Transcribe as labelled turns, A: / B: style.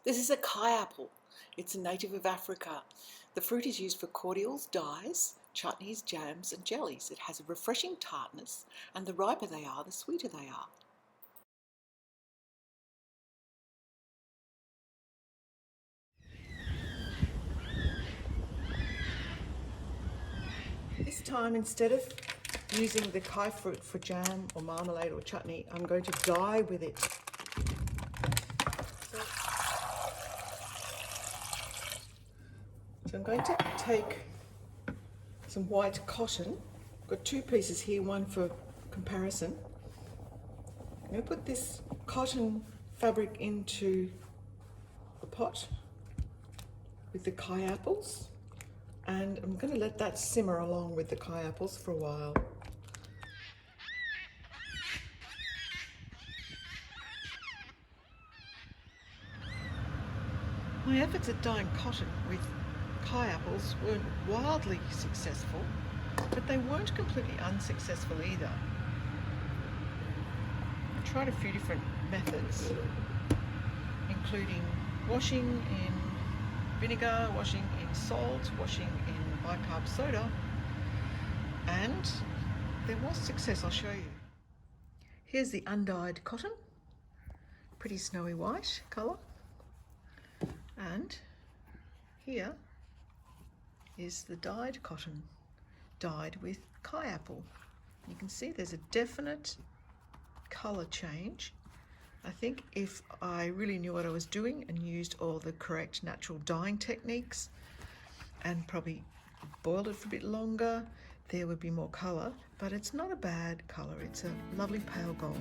A: This is a Kei apple. It's a native of Africa. The fruit is used for cordials, dyes, chutneys, jams and jellies. It has a refreshing tartness, and the riper they are, the sweeter they are. This time, instead of using the Kei fruit for jam or marmalade or chutney, I'm going to dye with it. So I'm going to take some white cotton. I've got two pieces here, one for comparison. I'm going to put this cotton fabric into the pot with the Kei apples, and I'm going to let that simmer along with the Kei apples for a while. My efforts at dyeing cotton with Kei apples weren't wildly successful, but they weren't completely unsuccessful either. I tried a few different methods, including washing in vinegar, washing in salt, washing in bicarb soda, and there was success. I'll show you. Here's the undyed cotton, pretty snowy white colour, and here is the dyed cotton, dyed with Kei apple. You can see there's a definite colour change. I think if I really knew what I was doing and used all the correct natural dyeing techniques and probably boiled it for a bit longer, there would be more colour, but it's not a bad colour. It's a lovely pale gold.